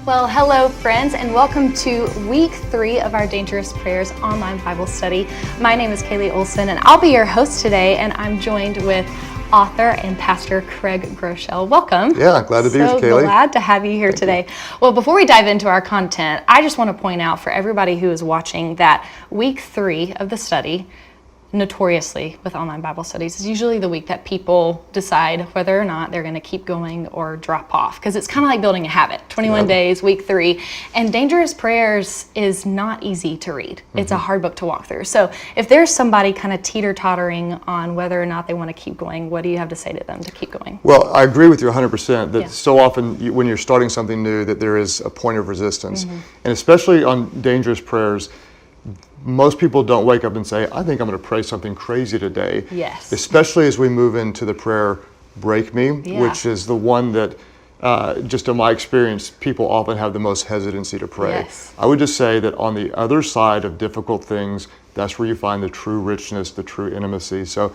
Well, hello friends, and welcome to week 3 of our Dangerous Prayers online Bible study. My name is Kaylee Olson, and I'll be your host today, and I'm joined with author and pastor Craig Groeschel. Welcome. Yeah, glad to be with you, Kaylee. So glad to have you here today. Well, before we dive into our content, I just want to point out for everybody who is watching that week 3 of the study, notoriously with online Bible studies, is usually the week that people decide whether or not they're going to keep going or drop off, because it's kind of like building a habit. 21 days, week 3, and Dangerous Prayers is not easy to read. It's a hard book to walk through. So if there's somebody kind of teeter-tottering on whether or not they want to keep going, what do you have to say to them to keep going? Well, I agree with you 100% that so often when you're starting something new that there is a point of resistance. And especially on Dangerous Prayers, most people don't wake up and say, I think I'm going to pray something crazy today. Yes. Especially as we move into the prayer, Break Me, which is the one that, just in my experience, people often have the most hesitancy to pray. Yes. I would just say that on the other side of difficult things, that's where you find the true richness, the true intimacy. So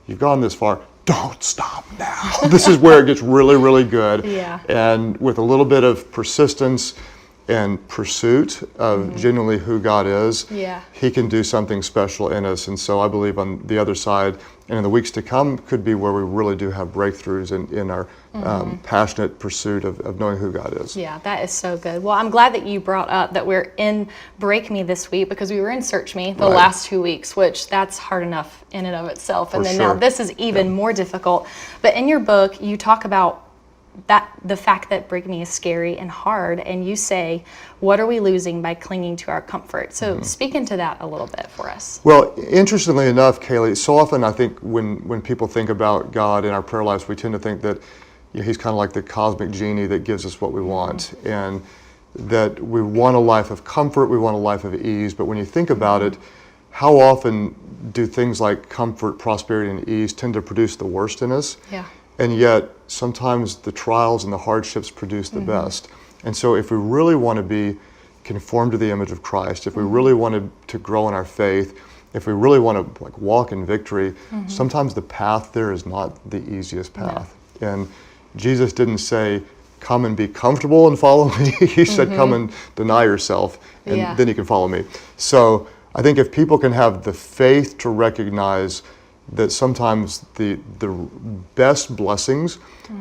you've gone this far, don't stop now. This is where it gets really, really good. And with a little bit of persistence and pursuit of genuinely who God is, He can do something special in us. And so I believe on the other side, and in the weeks to come, could be where we really do have breakthroughs in our passionate pursuit of knowing who God is. Yeah, that is so good. Well, I'm glad that you brought up that we're in Break Me this week, because we were in Search Me the last 2 weeks, which that's hard enough in and of itself. And then now this is even more difficult. But in your book, you talk about that the fact that Break Me is scary and hard, and you say, what are we losing by clinging to our comfort? So speak into that a little bit for us. Well, interestingly enough, Kaylee, so often I think when people think about God in our prayer lives, we tend to think that He's kind of like the cosmic genie that gives us what we want, and that we want a life of comfort, we want a life of ease. But when you think about it, how often do things like comfort, prosperity, and ease tend to produce the worst in us? And yet, sometimes the trials and the hardships produce the best. And so if we really want to be conformed to the image of Christ, if we really want to grow in our faith, if we really want to walk in victory, sometimes the path there is not the easiest path. And Jesus didn't say, come and be comfortable and follow me. He said, come and deny yourself, and then you can follow me. So I think if people can have the faith to recognize that sometimes the best blessings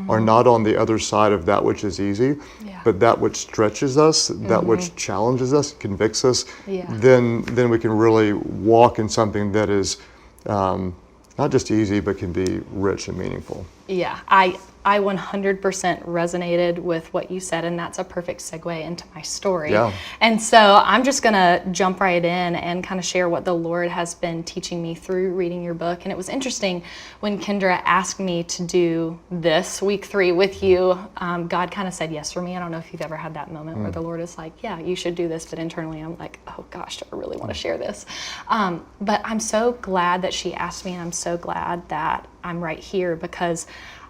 are not on the other side of that which is easy, but that which stretches us, that which challenges us, convicts us, then we can really walk in something that is not just easy, but can be rich and meaningful. Yeah, I 100% resonated with what you said, and that's a perfect segue into my story. And so I'm just going to jump right in and kind of share what the Lord has been teaching me through reading your book. And it was interesting when Kendra asked me to do this week 3 with you, God kind of said yes for me. I don't know if you've ever had that moment where the Lord is like, yeah, you should do this, but internally I'm like, oh gosh, do I really want to share this? But I'm so glad that she asked me, and I'm so glad that I'm right here, because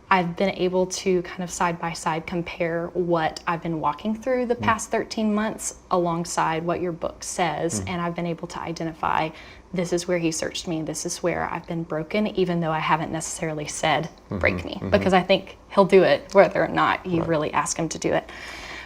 I've been able to kind of side by side compare what I've been walking through the past 13 months alongside what your book says. And I've been able to identify, this is where He searched me. This is where I've been broken, even though I haven't necessarily said, break me, because I think He'll do it whether or not you really ask Him to do it.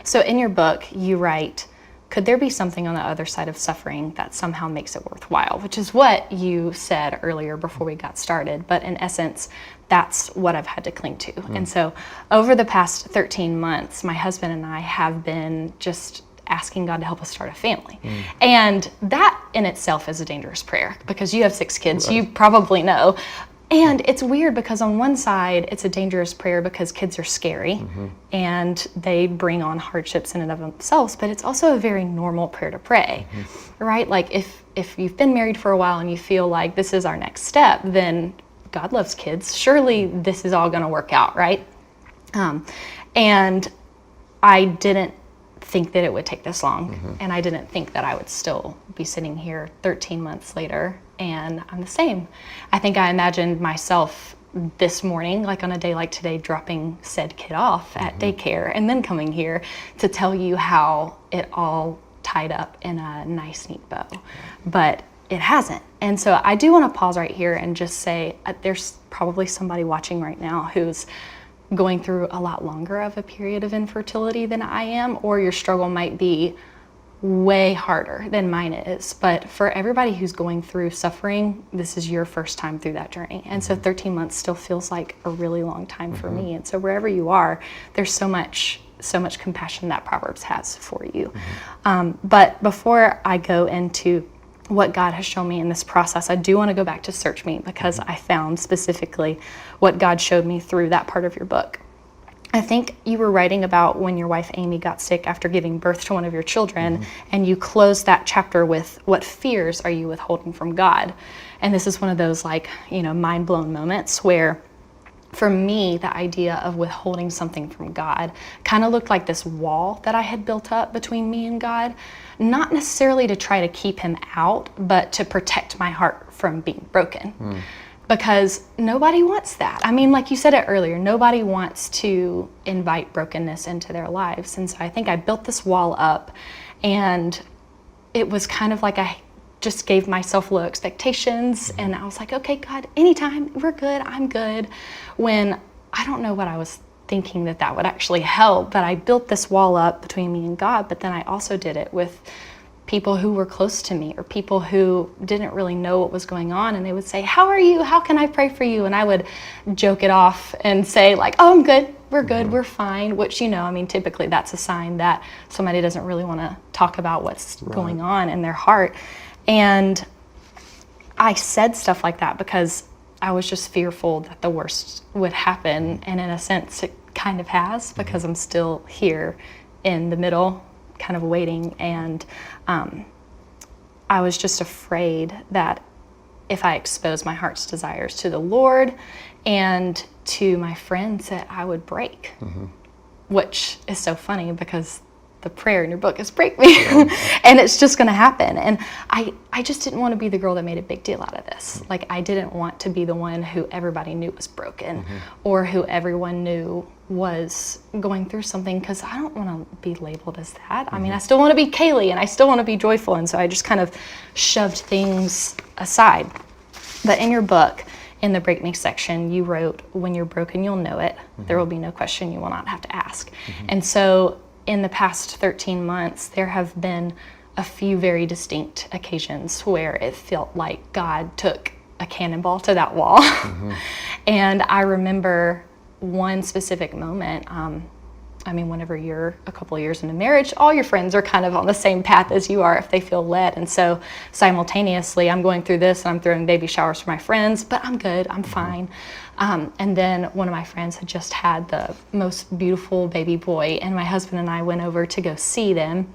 So in your book, you write, could there be something on the other side of suffering that somehow makes it worthwhile? Which is what you said earlier before we got started. But in essence, that's what I've had to cling to. And so over the past 13 months, my husband and I have been just asking God to help us start a family. And that in itself is a dangerous prayer, because you have 6 kids, you probably know. And it's weird because on one side, it's a dangerous prayer because kids are scary and they bring on hardships in and of themselves, but it's also a very normal prayer to pray, right? Like if you've been married for a while and you feel like this is our next step, then God loves kids. Surely this is all going to work out, right? And I didn't think that it would take this long, and I didn't think that I would still be sitting here 13 months later, and I'm the same. I think I imagined myself this morning, like on a day like today, dropping said kid off at daycare and then coming here to tell you how it all tied up in a nice, neat bow. But it hasn't. And so I do want to pause right here and just say there's probably somebody watching right now who's going through a lot longer of a period of infertility than I am, or your struggle might be way harder than mine is. But for everybody who's going through suffering, this is your first time through that journey. And so 13 months still feels like a really long time for me. And so wherever you are, there's so much compassion that Proverbs has for you. But before I go into what God has shown me in this process, I do want to go back to Search Me, because I found specifically what God showed me through that part of your book. I think you were writing about when your wife Amy got sick after giving birth to one of your children, and you closed that chapter with, what fears are you withholding from God? And this is one of those mind blown moments where, for me, the idea of withholding something from God kind of looked like this wall that I had built up between me and God, not necessarily to try to keep him out, but to protect my heart from being broken. Because nobody wants that. I mean, like you said it earlier, nobody wants to invite brokenness into their lives. And so I think I built this wall up, and it was kind of like I just gave myself low expectations, and I was like, okay, God, anytime, we're good, I'm good. When I don't know what I was thinking that would actually help, but I built this wall up between me and God, but then I also did it with people who were close to me, or people who didn't really know what was going on, and they would say, how are you? How can I pray for you? And I would joke it off and say like, oh, I'm good, we're good, we're fine, which, typically that's a sign that somebody doesn't really want to talk about what's going on in their heart. And I said stuff like that because I was just fearful that the worst would happen, and in a sense it kind of has, because I'm still here in the middle, kind of waiting. And I was just afraid that if I exposed my heart's desires to the Lord and to my friends, that I would break, which is so funny because the prayer in your book is break me. And it's just going to happen. And I just didn't want to be the girl that made a big deal out of this. Like, I didn't want to be the one who everybody knew was broken, or who everyone knew was going through something, because I don't want to be labeled as that. I mean, I still want to be Kaylee, and I still want to be joyful. And so I just kind of shoved things aside. But in your book, in the Break Me section, you wrote, when you're broken, you'll know it. There will be no question you will not have to ask. And so in the past 13 months, there have been a few very distinct occasions where it felt like God took a cannonball to that wall. And I remember one specific moment. Whenever you're a couple of years into marriage, all your friends are kind of on the same path as you are if they feel led. And so simultaneously, I'm going through this, and I'm throwing baby showers for my friends, but I'm good, I'm fine. And then one of my friends had just had the most beautiful baby boy, and my husband and I went over to go see them.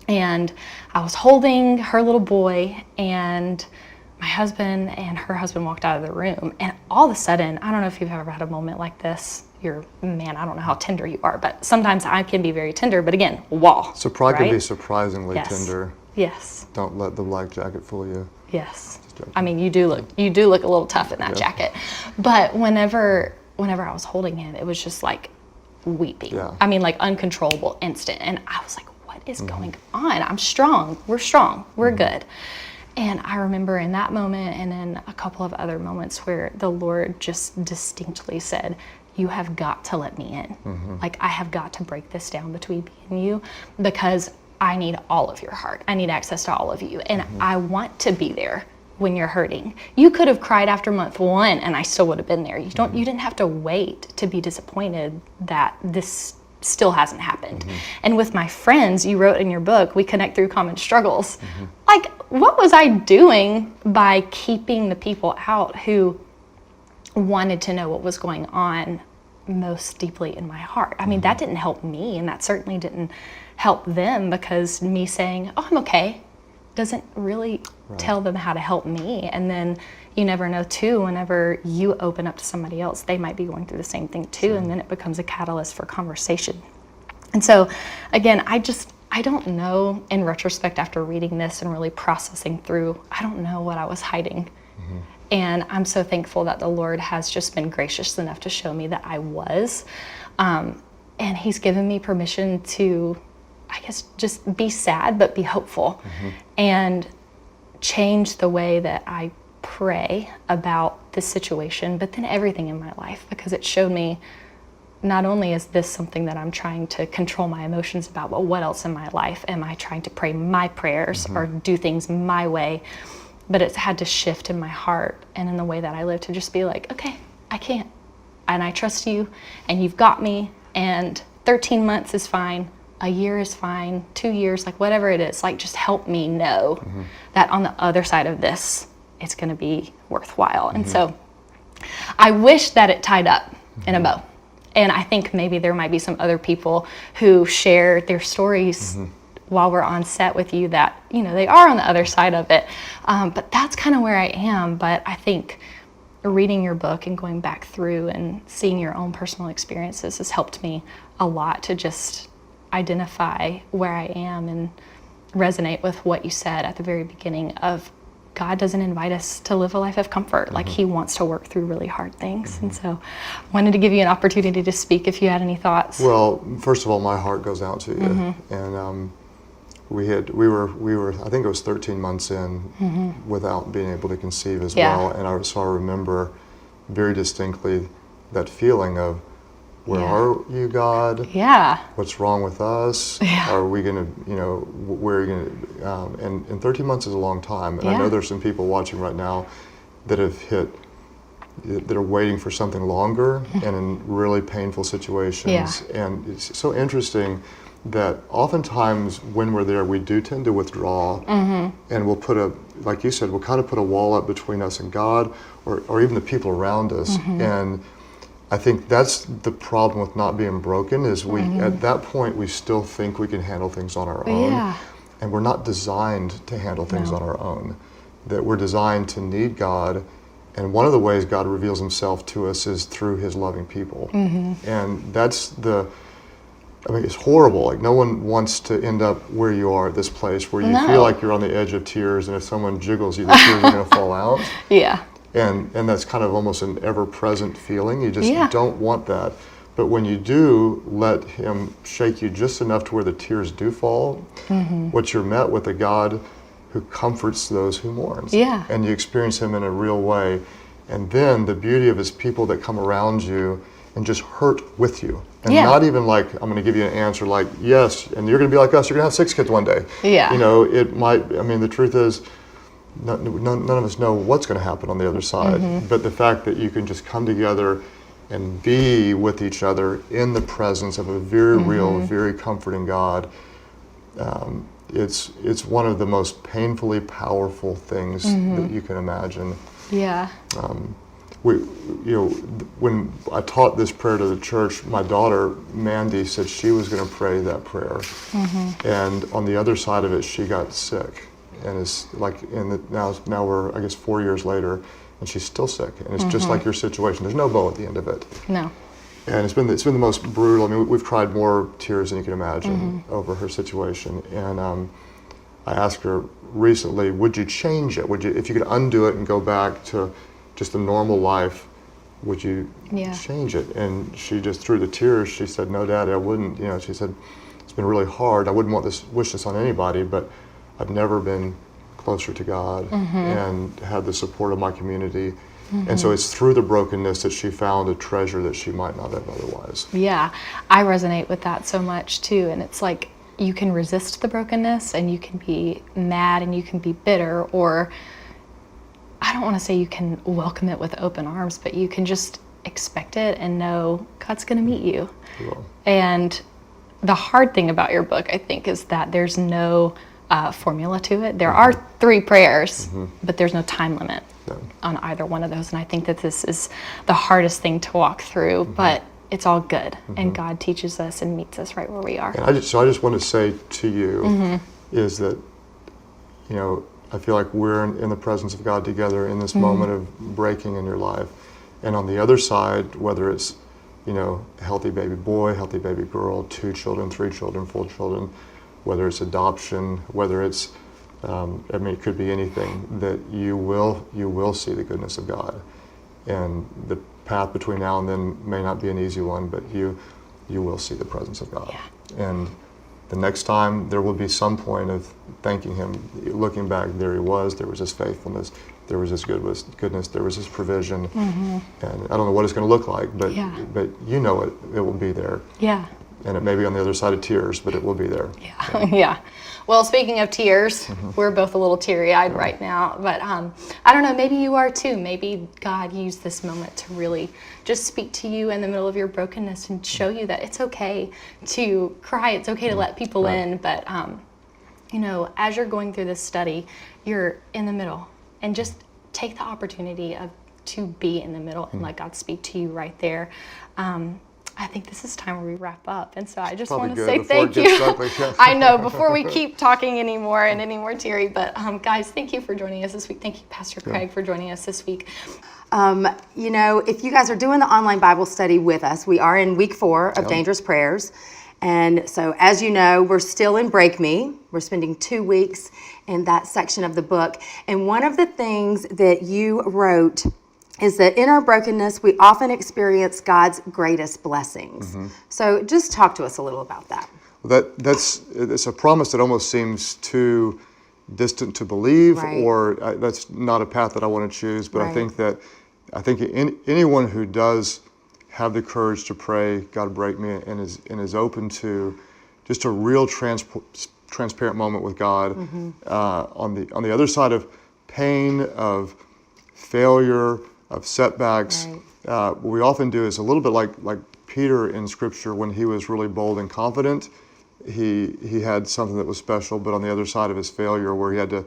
And I was holding her little boy, and my husband and her husband walked out of the room. And all of a sudden, I don't know if you've ever had a moment like this. Man, I don't know how tender you are, but sometimes I can be very tender. But again, wall. So pride can be surprisingly tender. Yes. Don't let the black jacket fool you. Yes. I mean, you do look a little tough in that jacket. But whenever I was holding him, it was just like weeping. Yeah. I mean, like uncontrollable, instant. And I was like, what is going on? I'm strong. We're strong. We're good. And I remember in that moment, and then a couple of other moments, where the Lord just distinctly said, you have got to let me in. Like, I have got to break this down between me and you, because I need all of your heart. I need access to all of you. And I want to be there when you're hurting. You could have cried after month 1 and I still would have been there. You didn't have to wait to be disappointed that this still hasn't happened. And with my friends, you wrote in your book, we connect through common struggles. Like, what was I doing by keeping the people out who wanted to know what was going on most deeply in my heart? I mean, that didn't help me, and that certainly didn't help them, because me saying, oh, I'm okay, doesn't really tell them how to help me. And then you never know too, whenever you open up to somebody else, they might be going through the same thing too, and then it becomes a catalyst for conversation. And so again, I don't know, in retrospect, after reading this and really processing through, I don't know what I was hiding. And I'm so thankful that the Lord has just been gracious enough to show me that I was. And he's given me permission to, I guess, just be sad, but be hopeful, and change the way that I pray about this situation, but then everything in my life, because it showed me not only is this something that I'm trying to control my emotions about, but what else in my life am I trying to pray my prayers or do things my way? But it's had to shift in my heart and in the way that I live to just be like, okay, I can't. And I trust you, and you've got me, and 13 months is fine. A year is fine, 2 years, like whatever it is, like just help me know that on the other side of this, it's going to be worthwhile. And so I wish that it tied up in a bow. And I think maybe there might be some other people who share their stories while we're on set with you that, you know, they are on the other side of it. But that's kind of where I am. But I think reading your book and going back through and seeing your own personal experiences has helped me a lot to just identify where I am and resonate with what you said at the very beginning of God doesn't invite us to live a life of comfort. Like he wants to work through really hard things. And so I wanted to give you an opportunity to speak if you had any thoughts. Well, first of all, my heart goes out to you. And we were, I think it was 13 months in without being able to conceive as well. And so I remember very distinctly that feeling of, where are you, God? Yeah. What's wrong with us? Yeah. Are we going to, you know, where are you going to, and 13 months is a long time. And I know there's some people watching right now that have that are waiting for something longer and in really painful situations. And it's so interesting that oftentimes when we're there, we do tend to withdraw and we'll put like you said, we'll kind of put a wall up between us and God or even the people around us. And I think that's the problem with not being broken is at that point we still think we can handle things on our own. And we're not designed to handle things on our own. That we're designed to need God, and one of the ways God reveals himself to us is through his loving people. And that's it's horrible. Like no one wants to end up where you are at this place where you feel like you're on the edge of tears, and if someone jiggles you, the tears are going to fall out. And that's kind of almost an ever-present feeling. You just don't want that. But when you do let him shake you just enough to where the tears do fall, what you're met with a God who comforts those who mourn. And you experience him in a real way. And then the beauty of his people that come around you and just hurt with you. And not even like, I'm going to give you an answer like, yes, and you're going to be like us, you're going to have 6 kids one day. You know, it might, I mean, the truth is, none of us know what's going to happen on the other side, but the fact that you can just come together and be with each other in the presence of a very real, very comforting God, it's one of the most painfully powerful things that you can imagine. When I taught this prayer to the church, my daughter Mandy said she was going to pray that prayer, and on the other side of it, she got sick. And it's like now we're I guess 4 years later, and she's still sick. And it's just like your situation. There's no bow at the end of it. No. And it's been the most brutal. I mean, we've cried more tears than you can imagine over her situation. And I asked her recently, would you change it? Would you, if you could undo it and go back to just a normal life, would you change it? And she just through the tears, she said, no, Daddy, I wouldn't. You know, she said, it's been really hard. I wouldn't wish this on anybody, but I've never been closer to God and had the support of my community. And so it's through the brokenness that she found a treasure that she might not have otherwise. Yeah, I resonate with that so much too. And it's like you can resist the brokenness and you can be mad and you can be bitter, or I don't want to say you can welcome it with open arms, but you can just expect it and know God's going to meet you. And the hard thing about your book, I think, is that there's no formula to it. There are 3 prayers, but there's no time limit on either one of those. And I think that this is the hardest thing to walk through, but it's all good. And God teaches us and meets us right where we are. And I just want to say to you is that, you know, I feel like we're in the presence of God together in this moment of breaking in your life. And on the other side, whether it's, you know, a healthy baby boy, healthy baby girl, 2 children, 3 children, 4 children, whether it's adoption, whether it's, I mean, it could be anything, that you will see the goodness of God. And the path between now and then may not be an easy one, but you will see the presence of God. And the next time there will be some point of thanking him, looking back, there he was, there was his faithfulness, there was His goodness, there was His provision, and I don't know what it's going to look like, but you know it will be there. Yeah. And it may be on the other side of tears, but it will be there. Yeah. Yeah. Well, speaking of tears, we're both a little teary-eyed right now, but I don't know, maybe you are too. Maybe God used this moment to really just speak to you in the middle of your brokenness and show you that it's okay to cry, it's okay to let people in, but you know, as you're going through this study, you're in the middle, and just take the opportunity to be in the middle and let God speak to you right there. I think this is time where we wrap up, and so I just want to say thank you. I know, before we keep talking anymore and any more teary, but guys, thank you for joining us this week. Thank you, Pastor Craig, for joining us this week. You know, if you guys are doing the online Bible study with us, we are in week 4 of Dangerous Prayers. And so, as you know, we're still in Break Me. We're spending 2 weeks in that section of the book. And one of the things that you wrote is that in our brokenness, we often experience God's greatest blessings. So just talk to us a little about that. Well, it's a promise that almost seems too distant to believe, or that's not a path that I want to choose. But I think anyone who does have the courage to pray, God break me, and is open to just a real transparent moment with God on the other side of pain, of failure, of setbacks. What we often do is a little bit like Peter in Scripture, when he was really bold and confident. He had something that was special, but on the other side of his failure, where he had to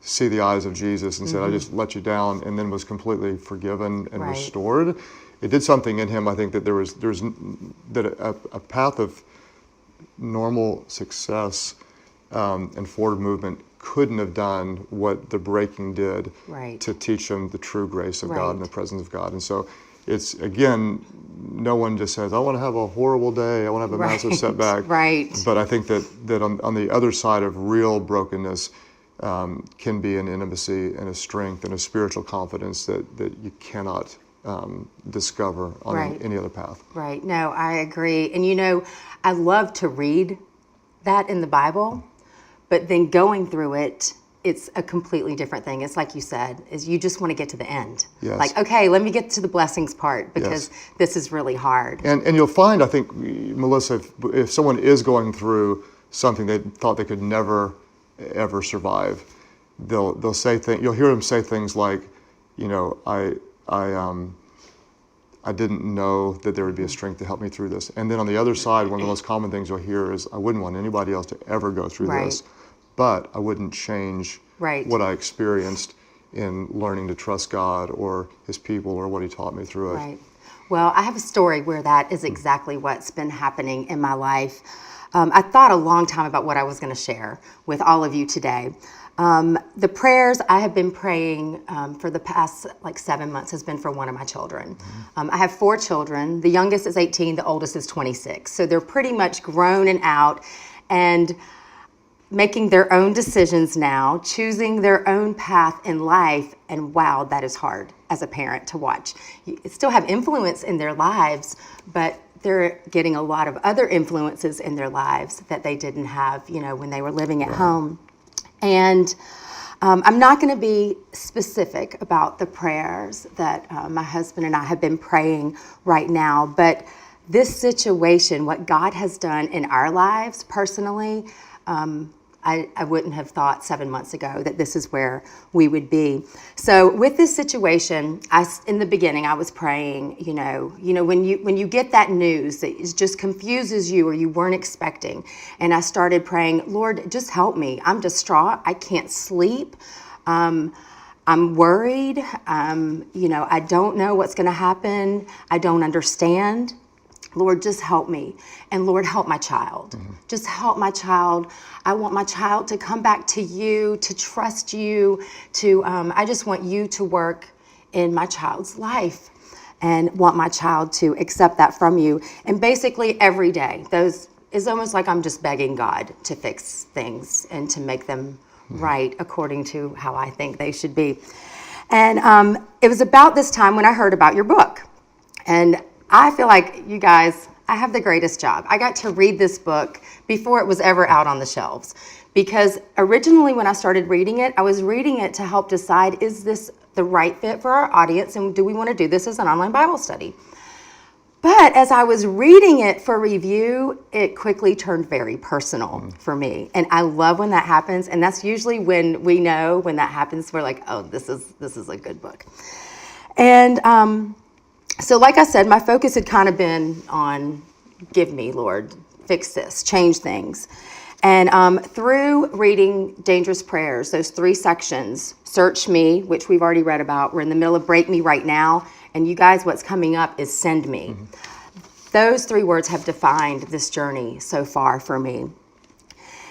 see the eyes of Jesus and said, I just let you down, and then was completely forgiven and restored. It did something in him, I think, that there was a path of normal success and forward movement couldn't have done what the breaking did to teach him the true grace of God and the presence of God. And so it's, again, no one just says, I want to have a horrible day, I want to have a massive setback. But I think that on the other side of real brokenness can be an intimacy and a strength and a spiritual confidence that you cannot discover on any other path. No, I agree. And you know, I love to read that in the Bible, but then going through it, it's a completely different thing. It's like you said, is you just want to get to the end. Like, okay, let me get to the blessings part, because this is really hard. And you'll find, I think, Melissa, if someone is going through something they thought they could never, ever survive, they'll say things, you'll hear them say things like, you know, I didn't know that there would be a strength to help me through this. And then on the other side, one of the most common things you'll hear is, I wouldn't want anybody else to ever go through this, but I wouldn't change what I experienced in learning to trust God or His people or what He taught me through it. Well, I have a story where that is exactly what's been happening in my life. I thought a long time about what I was going to share with all of you today. The prayers I have been praying for the past 7 months has been for one of my children. I have 4 children. The youngest is 18, the oldest is 26. So they're pretty much grown and out and making their own decisions now, choosing their own path in life. And wow, that is hard as a parent to watch. You still have influence in their lives, but they're getting a lot of other influences in their lives that they didn't have, you know, when they were living at home. And I'm not going to be specific about the prayers that my husband and I have been praying right now, but this situation, what God has done in our lives personally, I wouldn't have thought 7 months ago that this is where we would be. So with this situation, in the beginning, I was praying, you know, when you get that news that it just confuses you or you weren't expecting. And I started praying, Lord, just help me. I'm distraught. I can't sleep. I'm worried. I don't know what's going to happen. I don't understand. Lord, just help me. And Lord, help my child. Just help my child. I want my child to come back to you, to trust you, I just want you to work in my child's life and want my child to accept that from you. And basically every day, it's almost like I'm just begging God to fix things and to make them right according to how I think they should be. And it was about this time when I heard about your book. And I feel like, you guys, I have the greatest job. I got to read this book before it was ever out on the shelves. Because originally when I started reading it, I was reading it to help decide, is this the right fit for our audience, and do we want to do this as an online Bible study? But as I was reading it for review, it quickly turned very personal for me. And I love when that happens. And that's usually when we know when that happens, we're like, oh, this is a good book. And so like I said, my focus had kind of been on, give me, Lord, fix this, change things. And through reading Dangerous Prayers, those 3 sections, Search Me, which we've already read about, we're in the middle of Break Me right now, and you guys, what's coming up is Send Me. Those 3 words have defined this journey so far for me.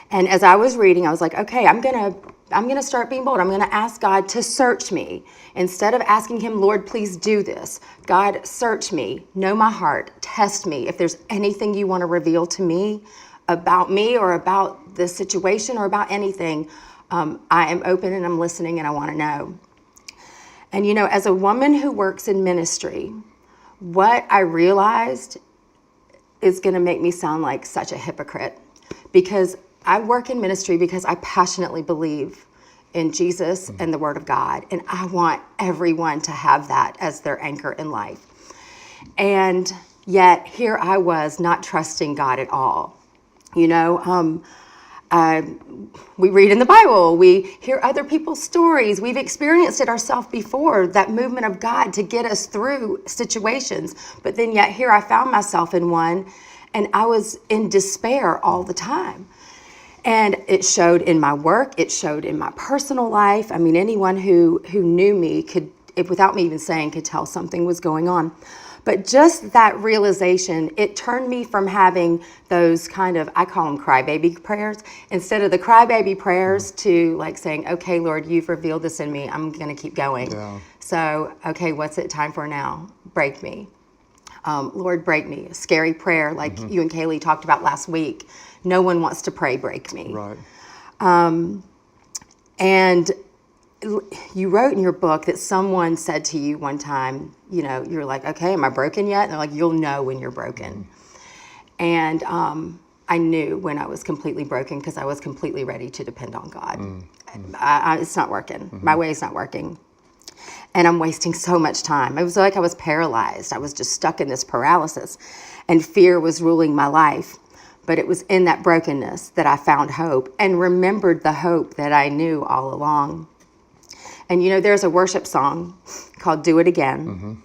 And as I was reading, I was like, okay, I'm gonna start being bold. I'm gonna ask God to search me. Instead of asking him, Lord, please do this, God, search me, know my heart, test me. If there's anything you want to reveal to me or about the situation or about anything, I am open and I'm listening and I want to know. And as a woman who works in ministry, what I realized is going to make me sound like such a hypocrite, because I work in ministry because I passionately believe in Jesus and the Word of God, and I want everyone to have that as their anchor in life. And yet here I was not trusting God at all. We read in the Bible, we hear other people's stories, we've experienced it ourselves before, that movement of God to get us through situations. But then yet here I found myself in one, and I was in despair all the time. And it showed in my work, it showed in my personal life. I mean, anyone who knew me could, without me even saying, could tell something was going on. But just that realization, it turned me from having those kind of, I call them crybaby prayers, instead of the crybaby prayers to like saying, okay, Lord, you've revealed this in me, I'm going to keep going. Yeah. So, okay, what's it time for now? Break me. Lord, break me. A scary prayer like you and Kaylee talked about last week. No one wants to pray, break me. Right. And you wrote in your book that someone said to you one time, you're like, okay, am I broken yet? And they're like, you'll know when you're broken. And I knew when I was completely broken because I was completely ready to depend on God. It's not working. My way is not working. And I'm wasting so much time. It was like I was paralyzed. I was just stuck in this paralysis, and fear was ruling my life. But it was in that brokenness that I found hope and remembered the hope that I knew all along. And there's a worship song called Do It Again.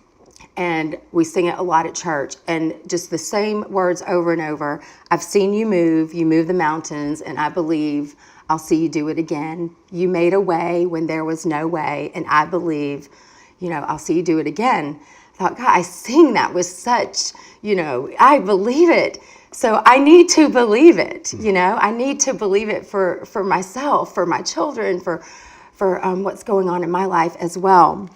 And we sing it a lot at church, and just the same words over and over. I've seen you move the mountains, and I believe I'll see you do it again. You made a way when there was no way, and I believe, I'll see you do it again. I thought, God, I sing that with such, I believe it. So I need to believe it, I need to believe it for myself, for my children, for what's going on in my life as well.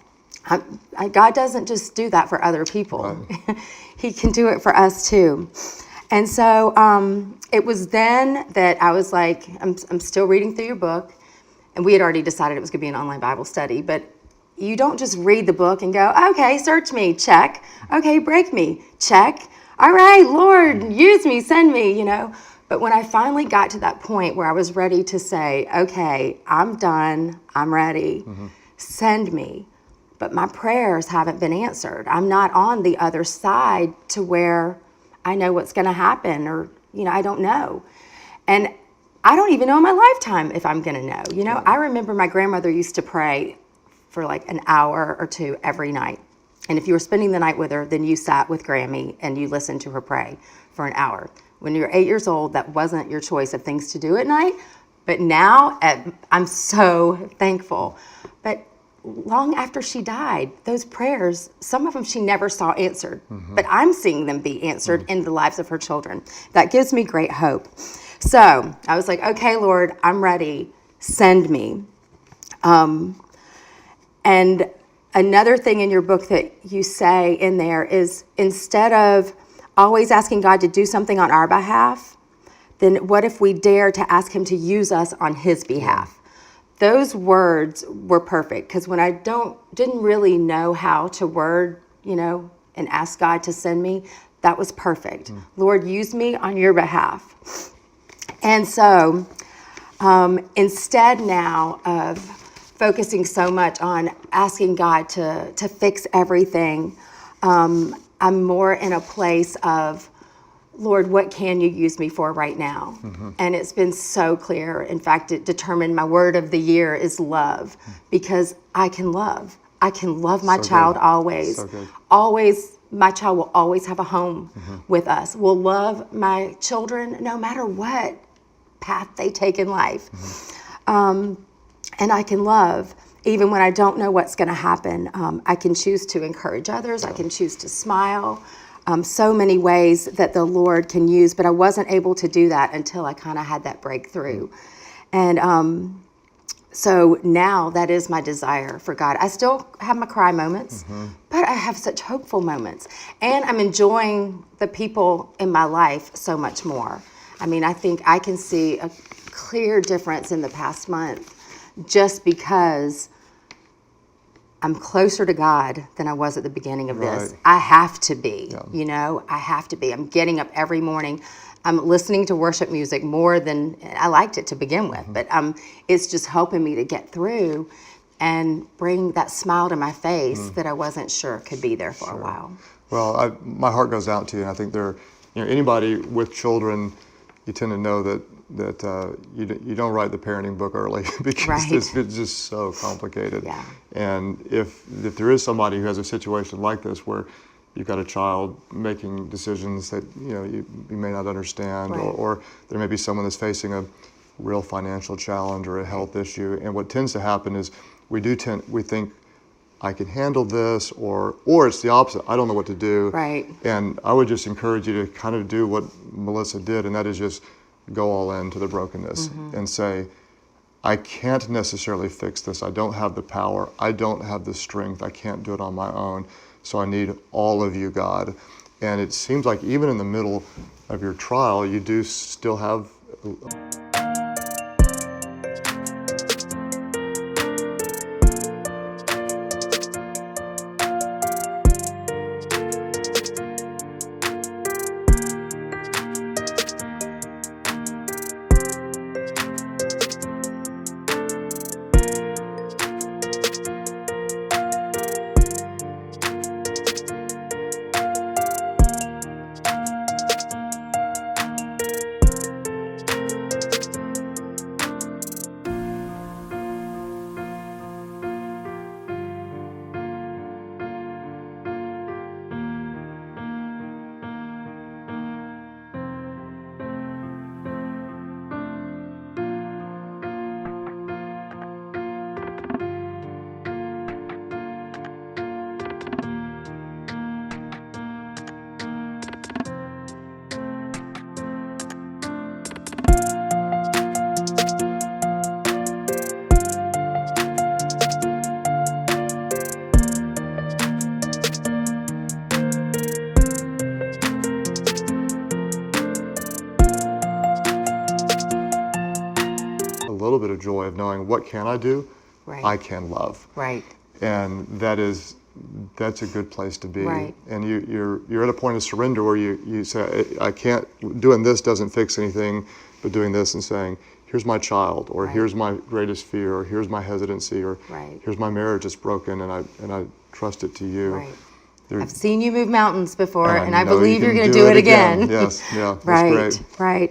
God doesn't just do that for other people. Right. He can do it for us too. And so it was then that I was like, I'm still reading through your book. And we had already decided it was going to be an online Bible study. But you don't just read the book and go, okay, search me, check. Okay, break me, check. All right, Lord, use me, send me, But when I finally got to that point where I was ready to say, okay, I'm done, I'm ready, send me. But my prayers haven't been answered. I'm not on the other side to where I know what's going to happen, or, I don't know. And I don't even know in my lifetime if I'm going to know. I remember my grandmother used to pray for like an hour or two every night. And if you were spending the night with her, then you sat with Grammy and you listened to her pray for an hour. When you're 8 years old, that wasn't your choice of things to do at night. But now, I'm so thankful. But long after she died, those prayers, some of them she never saw answered. But I'm seeing them be answered in the lives of her children. That gives me great hope. So I was like, okay, Lord, I'm ready. Send me. And another thing in your book that you say in there is, instead of always asking God to do something on our behalf, then what if we dare to ask him to use us on his behalf? Those words were perfect, because when I didn't really know how to word, and ask God to send me, that was perfect. Lord, use me on your behalf. And so instead now of focusing so much on asking God to fix everything, I'm more in a place of, Lord, what can you use me for right now? And it's been so clear. In fact, it determined my word of the year is love, because I can love. I can love my child always. So good. Always, my child will always have a home with us. Will love my children no matter what path they take in life. And I can love even when I don't know what's going to happen. I can choose to encourage others. I can choose to smile. So many ways that the Lord can use, but I wasn't able to do that until I kind of had that breakthrough. And so now that is my desire for God. I still have my cry moments, but I have such hopeful moments. And I'm enjoying the people in my life so much more. I mean, I think I can see a clear difference in the past month just because I'm closer to God than I was at the beginning of this. I have to be, you know, I have to be. I'm getting up every morning. I'm listening to worship music more than I liked it to begin with, but it's just helping me to get through and bring that smile to my face that I wasn't sure could be there for a while. Well, my heart goes out to you, and I think anybody with children, you tend to know that you don't write the parenting book early because it's just so complicated. Yeah. And if there is somebody who has a situation like this where you've got a child making decisions that you may not understand, or there may be someone that's facing a real financial challenge or a health issue, and what tends to happen is we think I can handle this, or it's the opposite. I don't know what to do. Right. And I would just encourage you to kind of do what Melissa did, and that is just go all into the brokenness and say, I can't necessarily fix this. I don't have the power. I don't have the strength. I can't do it on my own. So I need all of you, God. And it seems like even in the middle of your trial, you do still have little bit of joy of knowing what can I do? Right. I can love. Right. And that's a good place to be. Right. And you're at a point of surrender where you say, I can't, doing this doesn't fix anything, but doing this and saying, here's my child, or here's my greatest fear, or here's my hesitancy, or here's my marriage that's broken, and I trust it to you. Right. I've seen you move mountains before, and I know believe you you're can going to do it again. Yes, yeah, that's Right, great. right.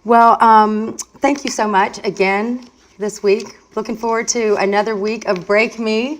Well, thank you so much again this week. Looking forward to another week of Break Me.